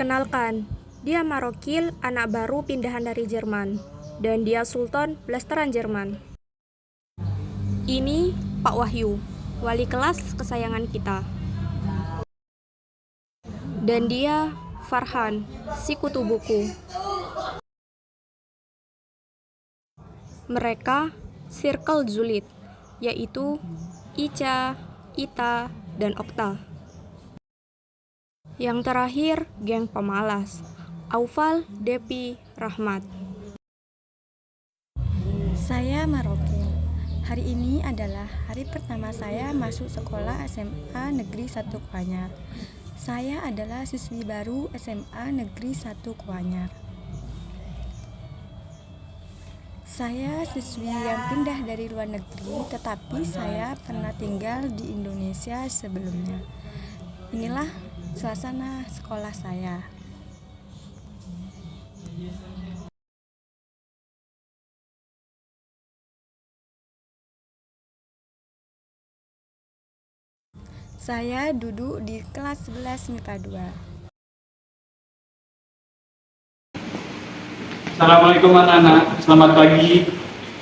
Perkenalkan, dia Marokil, anak baru pindahan dari Jerman. Dan dia Sultan blasteran Jerman. Ini Pak Wahyu, wali kelas kesayangan kita. Dan dia Farhan, si kutu buku. Mereka Circle Zulid, yaitu Ica, Ita, dan Okta. Yang terakhir, geng pemalas, Aufal, Depi, Rahmat. Saya Marokil. Hari ini adalah hari pertama saya masuk sekolah SMA Negeri 1 Kuanyar. Saya adalah siswi baru SMA Negeri 1 Kuanyar. Saya siswi yang pindah dari luar negeri, tetapi saya pernah tinggal di Indonesia sebelumnya. Inilah suasana sekolah saya. Saya duduk di kelas 11 MIPA 2. Assalamualaikum anak-anak, selamat pagi.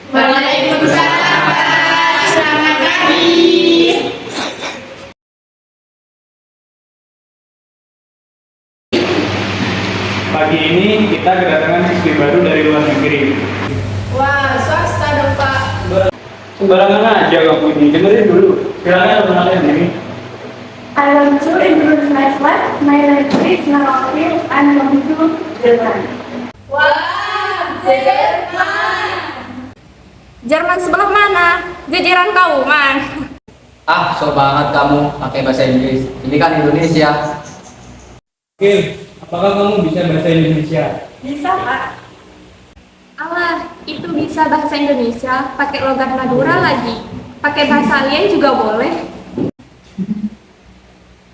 Waalaikumsalam, selamat pagi. Pagi ini kita kedatangan siswi baru dari luar negeri. Wah, swasta dong Pak. Sembarangan aja kamu ini, dengerin dulu. Silakan perkenalkan diri. I want to introduce myself. My name is Marokil. I'm from Jerman. Wah, Jerman. Jerman sebelah mana? Jajaran Kauman. Ah, so banget kamu pakai bahasa Inggris. Ini kan Indonesia. Oke, apakah kamu bisa bahasa Indonesia? Bisa, Pak? Alah, itu bisa bahasa Indonesia, pakai logat Madura lagi. Pakai bahasa alien juga boleh.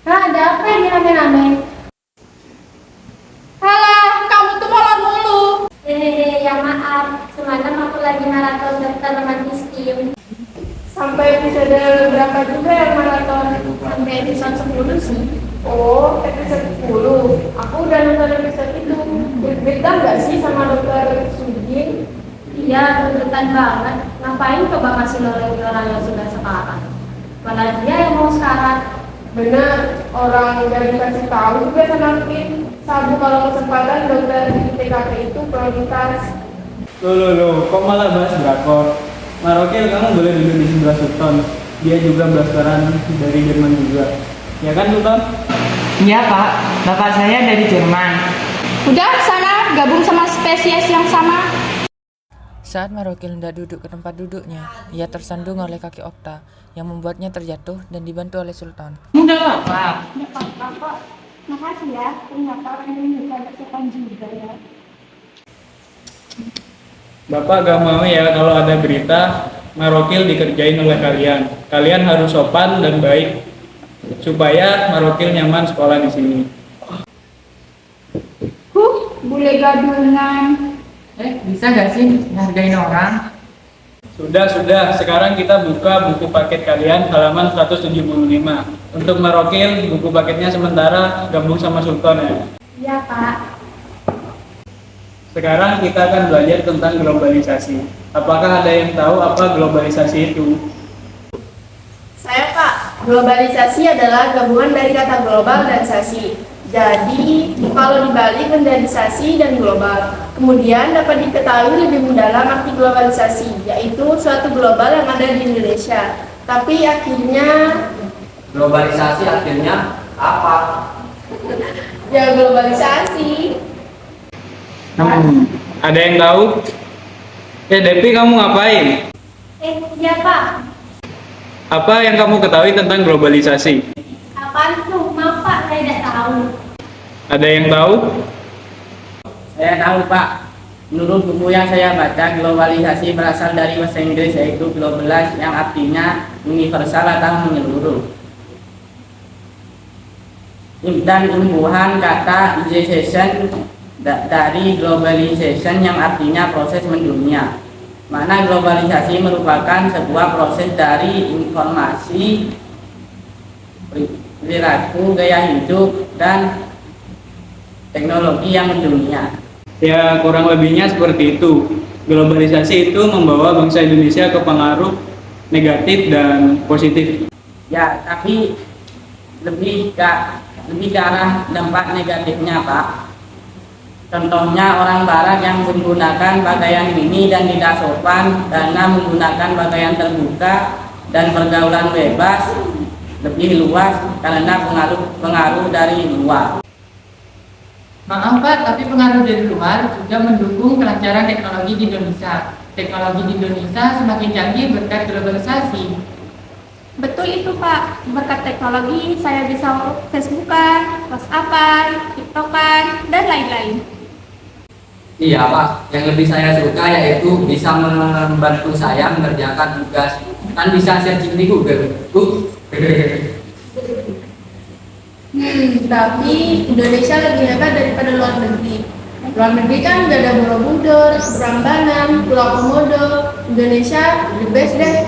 Ada apa ini rame-rame? Halah, kamu tuh molor mulu. Ya maaf. Semalam aku lagi maraton daftar romantis tim. Sampai episode berapa juga yang maraton? Sampai episode 10 sih. Oh, episode 10. Aku udah nonton episode itu. Beda nggak sih sama dokter Sudin? Iya, tuntutan banget. Ngapain coba ngasih lagi orang yang sudah sekarang? Mana dia yang mau sekarang? Bener, orang yang dikasih tahu juga sama Kim. Sabu kalau kesempatan dokter di TKP itu prioritas. Loh, kok malah bahas drakor? Marokil, kamu boleh duduk di sebelah Sultan. Dia juga blasteran dari Jerman juga. Ya kan Sultan? Iya Pak, bapak saya dari Jerman. Udah, sana gabung sama spesies yang sama. Saat Marokil hendak duduk ke tempat duduknya, ia tersandung oleh kaki Okta yang membuatnya terjatuh dan dibantu oleh Sultan. Enggak apa-apa, Pak. Makasih ya. Ternyata orang ini bisa bersopan juga ya. Bapak gak mau ya kalau ada berita Marokil dikerjain oleh kalian. Kalian harus sopan dan baik supaya Marokil nyaman sekolah di sini. Bule gadungan. Bisa gak sih ngehargain orang? Sudah. Sekarang kita buka buku paket kalian halaman 175. Untuk Marokil, buku paketnya sementara gabung sama Sultan ya. Iya, Pak. Sekarang kita akan belajar tentang globalisasi. Apakah ada yang tahu apa globalisasi itu? Saya Pak, globalisasi adalah gabungan dari kata global dan sasi. Jadi, kalau dibalik menjadi sasi dan global. Kemudian dapat diketahui lebih mendalam arti globalisasi, yaitu suatu global yang ada di Indonesia. Tapi akhirnya, Globalisasi akhirnya apa? ya globalisasi. Ada yang tahu? Depi, kamu ngapain? Iya, Pak. Apa yang kamu ketahui tentang globalisasi? Apaan tuh? Maaf, Pak. Saya tidak tahu. Ada yang tahu? Saya tahu Pak. Menurut buku yang saya baca, globalisasi berasal dari bahasa Inggris yaitu globalize yang artinya universal atau menyeluruh. Dan tumbuhan kata globalization dari globalization yang artinya proses mendunia. Mana globalisasi merupakan sebuah proses dari informasi, perilaku, gaya hidup, dan teknologi yang mendunia. Ya, kurang lebihnya seperti itu. Globalisasi itu membawa bangsa Indonesia ke pengaruh negatif dan positif. Ya, tapi lebih ke arah dampak negatifnya, Pak. Contohnya orang Barat yang menggunakan pakaian mini dan tidak sopan karena menggunakan pakaian terbuka dan pergaulan bebas lebih luas karena pengaruh dari luar. Maaf Pak, tapi pengaruh dari luar juga mendukung kelancaran teknologi di Indonesia. Teknologi di Indonesia semakin canggih berkat globalisasi. Betul itu Pak, berkat teknologi saya bisa Facebookan, WhatsAppan, TikTokan, dan lain-lain. Iya Pak, yang lebih saya suka yaitu bisa membantu saya mengerjakan tugas. Kan bisa searching di Google. Tapi Indonesia lebih hebat daripada luar negeri. Luar negeri kan udah ada Borobudur, Prambanan, Pulau Komodo. Indonesia the best deh.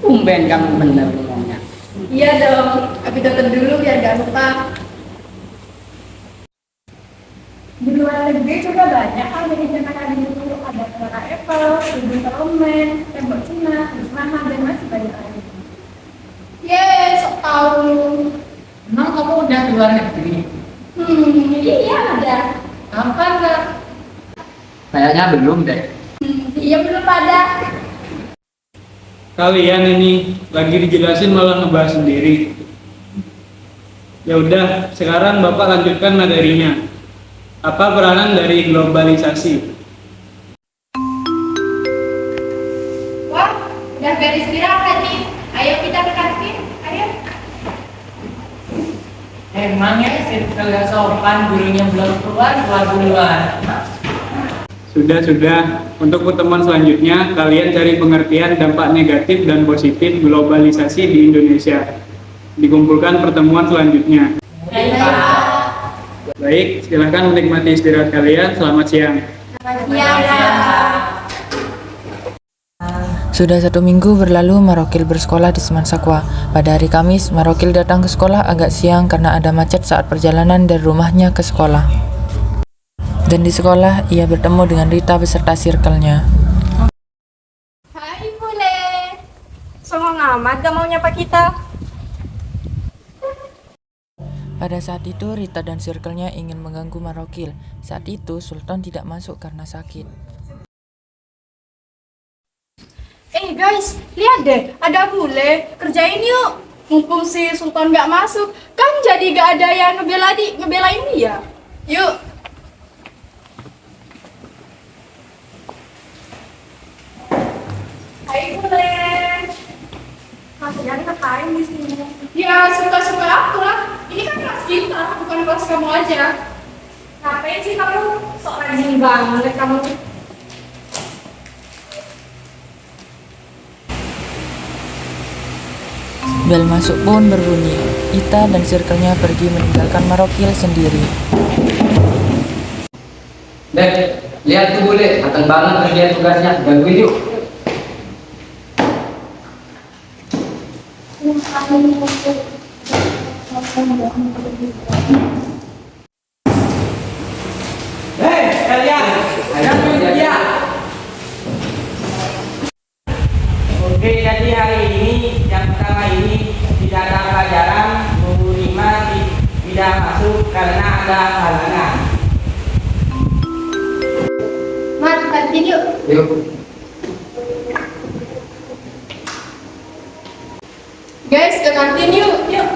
Tumben kamu benar ngomongnya. Iya dong, tapi tonton dulu biar gak lupa. Di luar negeri juga banyak kan yang dikenalkan itu ada Torah Apple, Gedung Parlemen, Tembok Cina, Mahal dan masih banyak lagi. Yes, sok tahu. Emang kamu udah ke luar negeri? Iya ada. Kapan Kak? Kayaknya belum deh. Iya belum ada. Kalian ini lagi dijelasin malah ngebahas sendiri. Ya udah, sekarang Bapak lanjutkan materinya. Apa peranan dari globalisasi? Wah, udah beres istirahat nih. Ayo kita ke kantin. Ayo. Emang ya circle gak sopan, gurunya belum keluar duluan. Sudah. Untuk pertemuan selanjutnya, kalian cari pengertian dampak negatif dan positif globalisasi di Indonesia. Dikumpulkan pertemuan selanjutnya. Baik, silakan menikmati istirahat kalian. Selamat siang. Sudah 1 minggu berlalu Marokil bersekolah di Semansakwa. Pada hari Kamis, Marokil datang ke sekolah agak siang karena ada macet saat perjalanan dari rumahnya ke sekolah. Dan di sekolah, ia bertemu dengan Rita beserta circle-nya. Hai Bule, songong amat gak mau nyapa kita. Pada saat itu, Rita dan circle-nya ingin mengganggu Marokil. Saat itu, Sultan tidak masuk karena sakit. Guys, lihat deh, ada bule. Kerjain yuk. Mumpung si Sultan gak masuk, kan jadi gak ada yang ngebelain dia. Yuk. Hai bule. Kalian ngapain di sini? Ya suka-suka aku lah. Ini kan kelas kita, bukan kelas kamu aja. Ngapain sih kamu? Sok rajin banget kamu. Bel masuk pun berbunyi. Ita dan circle-nya pergi meninggalkan Marokil sendiri. Dek, lihat tuh bule, matang banget kerjaan tugasnya. Gangguin yuk. Hei, kalian! Jangan dia! Oke, jadi hari ini, yang pertama ini tidak ada pelajaran, guru 5 tidak masuk karena ada halangan. Mat, kantin yuk. Yuk. Guys, ke kantin yuk. Yuk.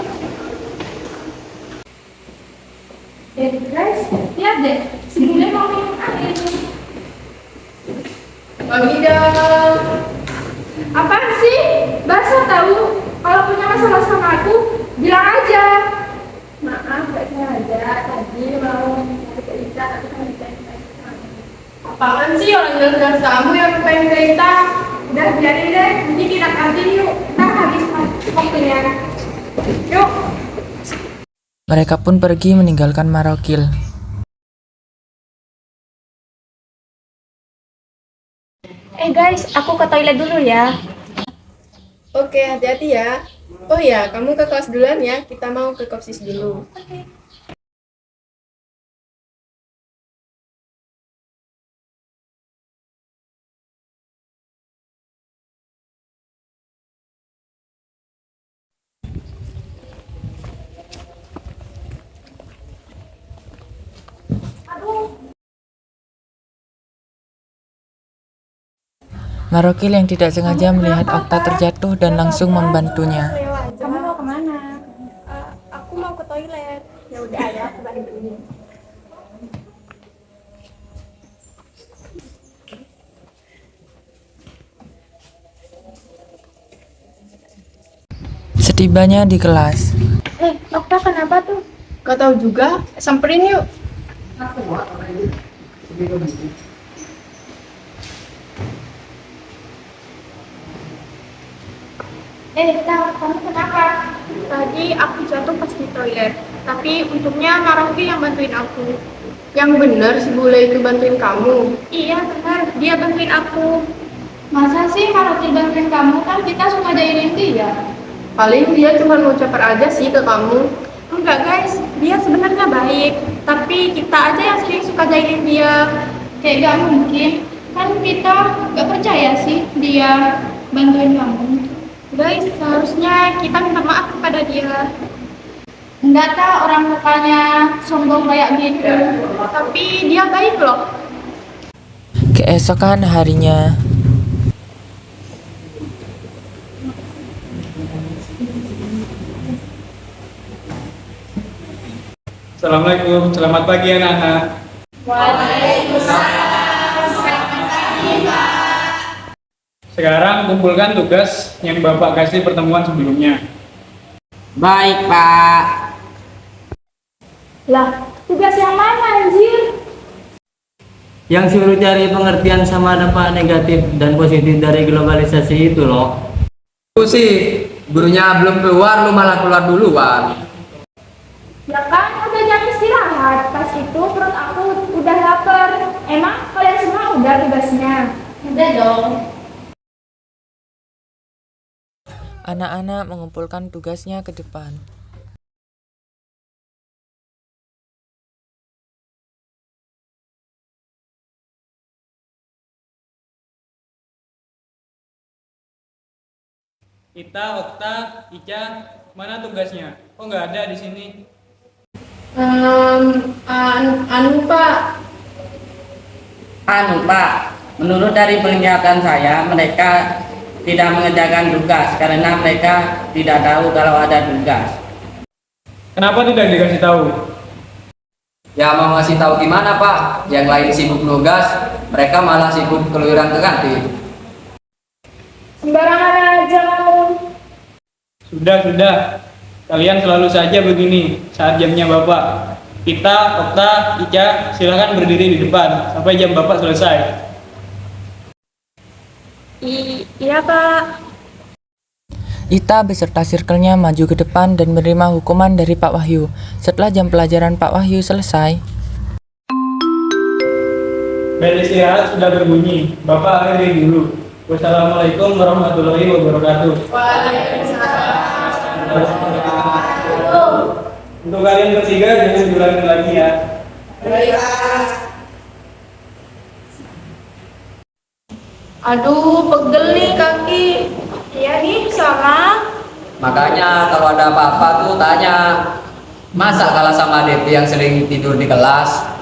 Guys, lihat deh. Si bule mau minum air. Bagi dong. Apaan sih? Basah tahu. Kalau punya masalah sama aku, bilang aja. Maaf, gak sengaja. Tadi mau nyari cerita, tapi kan cerita. Apaan sih orang jelas kamu yang pengen cerita? Udah biarin deh, nanti kita kantin yuk. Kita habis waktunya. Yuk. Mereka pun pergi meninggalkan Marokil. Guys, aku ke toilet dulu ya. Oke, hati-hati ya. Oh ya, kamu ke kelas duluan ya. Kita mau ke kopsis dulu. Marokil yang tidak sengaja melihat Okta terjatuh dan langsung membantunya. Kamu mau kemana? Aku mau ke toilet. Ya udah ya, aku bantuin. Setibanya di kelas, Okta kenapa tuh? Gak tahu juga. Samperin yuk. Kamu kenapa? Tadi aku jatuh pas di toilet. Tapi untungnya Maroki yang bantuin aku. Yang bener si bule itu bantuin kamu? Iya benar, dia bantuin aku. Masa sih Maroki bantuin kamu, kan kita suka jahilin dia? Paling dia cuma mau caper aja sih ke kamu. Enggak guys, dia sebenarnya baik. Tapi kita aja yang sering suka jahilin dia. Kayak gak mungkin, kan kita gak percaya sih dia bantuin kamu. Guys, seharusnya kita minta maaf kepada dia. Enggak tahu orang mukanya sombong kayak gitu. Tapi dia baik loh. keesokan harinya, Assalamualaikum, selamat pagi anak-anak. Sekarang kumpulkan tugas yang Bapak kasih pertemuan sebelumnya. Baik, Pak. Lah, tugas yang mana anjir? Yang suruh cari pengertian sama dampak negatif dan positif dari globalisasi itu loh. Itu sih, gurunya belum keluar, lu malah keluar duluan. Ya kan udah jam istirahat, pas itu perut aku udah lapar. Emang kalian semua udah tugasnya? Udah dong. anak-anak mengumpulkan tugasnya ke depan. Ita, Okta, Ica, mana tugasnya? Kok nggak ada di sini? Pak, menurut dari penglihatan saya, mereka tidak mengerjakan tugas karena mereka tidak tahu kalau ada tugas. Kenapa tidak dikasih tahu? Ya mau ngasih tahu gimana Pak? Yang lain sibuk nugas, mereka malah sibuk keluyuran ke kantin. Sembarangan aja kamu. Sudah. Kalian selalu saja begini saat jamnya Bapak. Kita, Okta, Ica, silakan berdiri di depan sampai jam Bapak selesai. Iya Pak. Ita beserta sirkelnya maju ke depan dan menerima hukuman dari Pak Wahyu. Setelah jam pelajaran Pak Wahyu selesai, Bel istirahat sudah berbunyi. Bapak akhiri dulu. Wassalamualaikum warahmatullahi wabarakatuh. Untuk kalian bertiga jangan diulangi lagi ya. Aduh, pegel nih kaki. Iya nih, sama. Makanya kalau ada apa-apa tuh tanya. Masa kalah sama Devi yang sering tidur di kelas?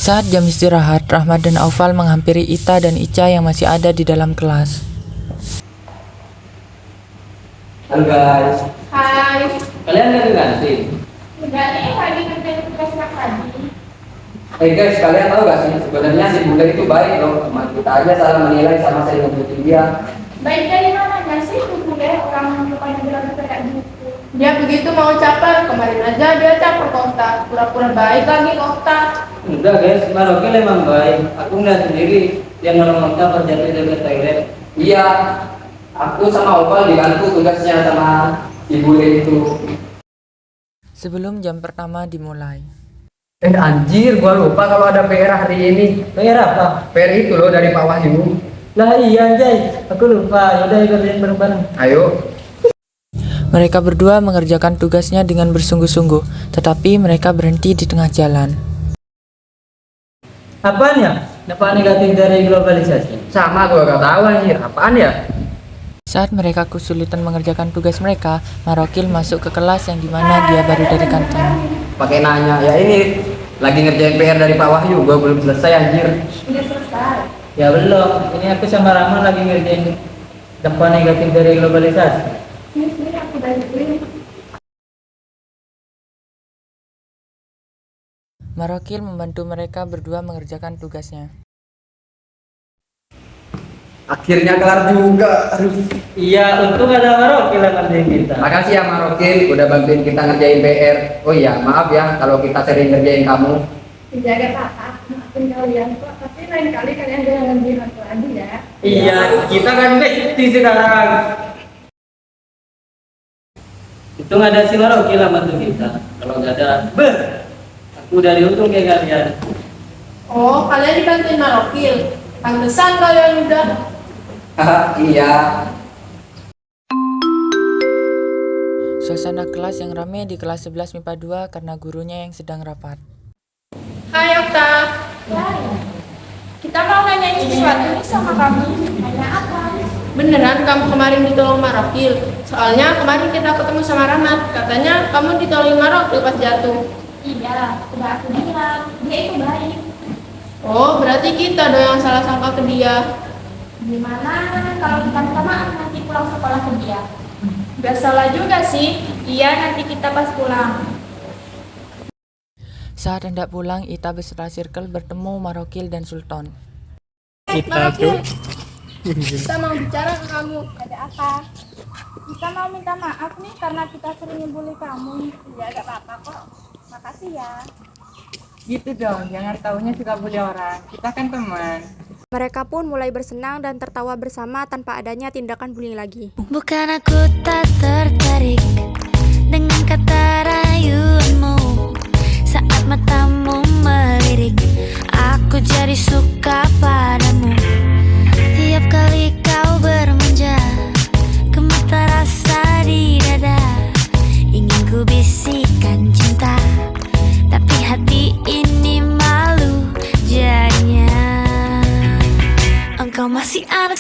saat jam istirahat, Rahmat dan Aufal menghampiri Ita dan Ica yang masih ada di dalam kelas. Halo guys, Hai. kalian nggak ganti? Udah nih lagi ngerjain tugas yang tadi. Guys, kalian tahu gak sih sebenarnya si bule itu baik loh. Cuma kita aja salah menilai sama saya ngikutin dia. Baik dari mananya sih tuh deh orang mukanya bilang kayak gitu. Dia begitu mau caper, kemarin aja dia caper ke Okta. Pura-pura baik lagi ke Okta. Enggak guys, Marokil emang baik. Aku ngeliat sendiri yang nolong kita terjadi di toilet. Iya, aku sama Opal dibantu tugasnya sama si bule itu. Sebelum jam pertama dimulai, Anjir, gua lupa kalau ada PR hari ini. PR apa? PR itu loh dari Pak Wahyu. Lah iya anjay, aku lupa. Yaudah kerjain bareng-bareng. Ayo. mereka berdua mengerjakan tugasnya dengan bersungguh-sungguh, tetapi mereka berhenti di tengah jalan. Apaan ya? Dampak negatif dari globalisasi. Sama gua gak tahu anjir, apaan ya? Saat mereka kesulitan mengerjakan tugas mereka, Marokil masuk ke kelas yang dimana dia baru dari kantin. Pakai nanya, ya ini Lagi ngerjain PR dari Pak Wahyu, gue belum selesai anjir. Udah selesai. Ya belum, ini aku sama Rama lagi ngerjain dampak negatif dari globalisasi. Sini aku bantuin. Marokil membantu mereka berdua mengerjakan tugasnya. Akhirnya kelar juga. Aduh. Iya, untung ada Marokil yang ngerjain kita. Makasih ya Marokil udah bantuin kita ngerjain PR. Oh iya, maaf ya kalau kita sering ngerjain kamu. Jaga kakak, maafin kalian kok. Tapi lain kali kalian jangan ngerjain aku lagi ya. Iya, kita kan bestie sekarang. Itu nggak ada si Marokil lah bantu kita. Kalau nggak ada, aku udah diuntung kayak kalian. Oh, kalian dibantuin Marokil. Pantesan kalian udah. Iya. Suasana kelas yang ramai di kelas 11 MIPA 2 karena gurunya yang sedang rapat. Hai Okta. Kita mau nanyain sesuatu nih sama kamu. Nanya apa? Beneran kamu kemarin ditolong Marokil? Soalnya kemarin kita ketemu sama Rahmat. Katanya kamu ditolongin Marokil pas jatuh. Iya, udah aku bilang. Dia itu baik. Oh, berarti kita dong yang salah sangka ke dia. Gimana kalau kita minta maaf nanti pulang sekolah ke dia? Gak salah juga sih. Iya, nanti kita pas pulang. Saat hendak pulang, Ita beserta Circle bertemu Marokil dan Sultan. Marokil, kita mau bicara ke kamu. Ada apa? Kita mau minta maaf nih karena kita sering ngebully kamu. Ya gak apa-apa kok. Makasih ya. Gitu dong, jangan taunya suka bully orang. Kita kan teman. Mereka pun mulai bersenang dan tertawa bersama tanpa adanya tindakan bullying lagi. Bukan aku tak tertarik dengan kata rayuanmu. Saat matamu melirik, aku jadi suka padamu. Tiap kali kau bermanja, gemetar rasa di dada. Ingin ku bisikan cinta, tapi hati ini malu jadinya. Engkau masih anak